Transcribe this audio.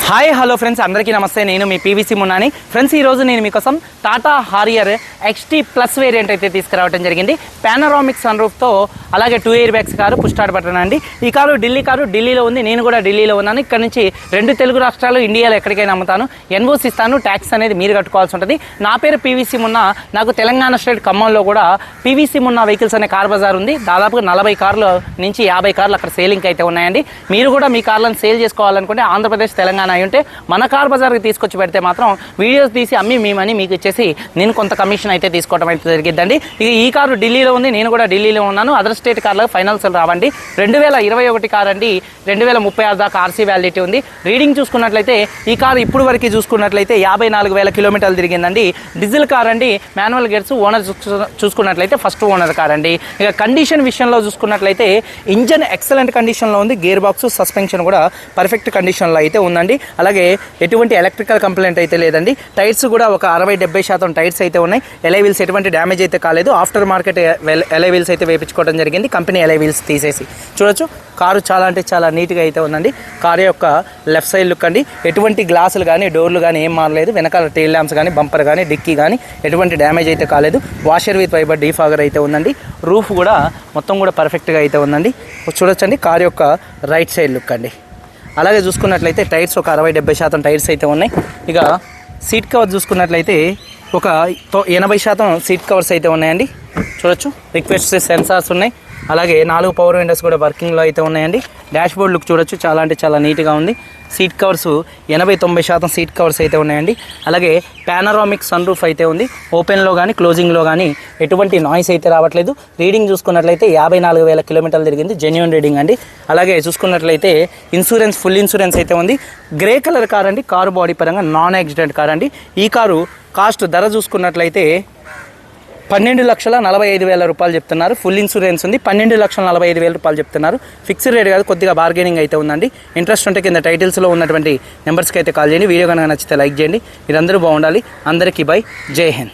Hi hello friends, అందరికీ నమస్తే. నేను మీ పీవీసీ మున్నాని. ఫ్రెండ్స్, ఈరోజు నేను మీకోసం Tata Harrier XT plus variant అయితే తీసుకురావడం జరిగింది. పానరామిక్ సన్ రూఫ్తో, అలాగే 2 air bags car, push start button అండి. ఈ కారు ఢిల్లీలో ఉంది. నేను కూడా ఢిల్లీలో ఉన్నాను. ఇక్కడ నుంచి 2 తెలుగు రాష్ట్రాలు, ఇండియాలో ఎక్కడికైనా అమ్ముతాను. ఎన్ఓసి ఇస్తాను. ట్యాక్స్ అనేది మీరు కట్టుకోవాల్సి ఉంటుంది. నా పేరు పీవీసీ మున్నా. నాకు తెలంగాణ స్టేట్ ఖమ్మంలో కూడా పీవీసీ మున్నా వెహికల్స్ అనే కార్ బజార్ ఉంది. దాదాపుగా 40 కార్లు నుంచి 50 కార్లు అక్కడ సేలింగ్ అయితే ఉన్నాయండి. మీరు కూడా మీ కార్లను సేల్ చేసుకోవాలనుకుంటే ఆంధ్రప్రదేశ్, తెలంగాణ అయి ఉంటే మన కార్ బజార్కి తీసుకొచ్చి పెడితే మాత్రం వీడియోస్ తీసి అమ్మి మీ మనీ మీకు ఇచ్చేసి నేను కొంత కమిషన్ అయితే తీసుకోవడం అయితే జరిగిద్దండి. ఈ కారు ఢిల్లీలో ఉంది. నేను కూడా ఢిల్లీలో ఉన్నాను. అదర్ స్టేట్ కార్లకు ఫైనాన్స్ రావండి. 2021 కార్ అండి. 2036 దాకా ఆర్సీ వ్యాలిడిటీ ఉంది. రీడింగ్ చూసుకున్నట్లయితే ఈ కారు ఇప్పుడు వరకు చూసుకున్నట్లయితే 54,000 కిలోమీటర్లు తిరిగిందండి. డీజిల్ కార్ అండి. Manual gears. ఓనర్ చూసుకున్నట్లయితే ఫస్ట్ ఓనర్ కార్ అండి. ఇక కండిషన్ విషయంలో చూసుకున్నట్లయితే ఇంజన్ ఎక్సలెంట్ కండిషన్లో ఉంది. గేర్ బాక్స్, సస్పెన్షన్ కూడా పర్ఫెక్ట్ కండిషన్లో అయితే ఉందండి. అలాగే ఎటువంటి ఎలక్ట్రికల్ కంప్లైంట్ అయితే లేదండి. టైర్స్ కూడా ఒక 60-70% టైర్స్ అయితే ఉన్నాయి. ఎలై వీల్స్ ఎటువంటి డ్యామేజ్ అయితే కాలేదు. ఆఫ్టర్ మార్కెట్ ఎలై వీల్స్ అయితే వేయించుకోవడం జరిగింది. కంపెనీ ఎలై వీల్స్ తీసేసి చూడొచ్చు. కారు చాలా అంటే చాలా నీట్గా అయితే ఉందండి. కారు యొక్క లెఫ్ట్ సైడ్ లుక్ అండి. ఎటువంటి గ్లాసులు కానీ, డోర్లు కానీ ఏం మారలేదు. వెనకాల టెయిల్ ల్యాంప్స్ కానీ, బంపర్ కానీ, డిక్కీ కానీ ఎటువంటి డ్యామేజ్ అయితే కాలేదు. వాషర్ విత్ వైబర్ డీఫాగర్ అయితే ఉందండి. రూఫ్ కూడా మొత్తం కూడా పర్ఫెక్ట్గా అయితే ఉందండి. చూడొచ్చండి కారు యొక్క రైట్ సైడ్ లుక్ అండి. అలాగే చూసుకున్నట్లయితే టైర్స్ ఒక 60-70% టైర్స్ అయితే ఉన్నాయి. ఇక సీట్ కవర్ చూసుకున్నట్లయితే ఒక 80% సీట్ కవర్స్ అయితే ఉన్నాయండి. చూడొచ్చు. రిక్వెస్ట్ సెన్సార్స్ ఉన్నాయి. అలాగే 4 పవర్ విండోస్ కూడా వర్కింగ్లో అయితే ఉన్నాయండి. డాష్ బోర్డ్ లుక్ చూడొచ్చు. చాలా అంటే చాలా నీట్గా ఉంది. సీట్ కవర్స్ 80-90% సీట్ కవర్స్ అయితే ఉన్నాయండి. అలాగే పానరామిక్ సన్ రూఫ్ అయితే ఉంది. ఓపెన్లో కానీ, క్లోజింగ్లో కానీ ఎటువంటి నాయిస్ అయితే రావట్లేదు. రీడింగ్ చూసుకున్నట్లయితే 54,000 కిలోమీటర్లు తిరిగింది. జెన్యూన్ రీడింగ్ అండి. అలాగే చూసుకున్నట్లయితే ఇన్సూరెన్స్, ఫుల్ ఇన్సూరెన్స్ అయితే ఉంది. గ్రే కలర్ కార్ అండి. కారు బాడీ పరంగా నాన్ యాక్సిడెంట్ కార్ అండి. ఈ కారు కాస్ట్ ధర చూసుకున్నట్లయితే 12,45,000 రూపాయలు చెప్తున్నారు. ఫుల్ ఇన్సూరెన్స్ ఉంది. 12,45,000 రూపాయలు చెప్తున్నారు. ఫిక్స్డ్ రేట్ కాదు, కొద్దిగా బార్గెనింగ్ అయితే ఉందండి. ఇంట్రెస్ట్ ఉంటే కింద టైటిల్స్లో ఉన్నటువంటి నెంబర్స్కి అయితే కాల్ చేయండి. వీడియో కనుక నచ్చితే లైక్ చేయండి. మీరందరూ బాగుండాలి. అందరికీ బై. జై హింద్.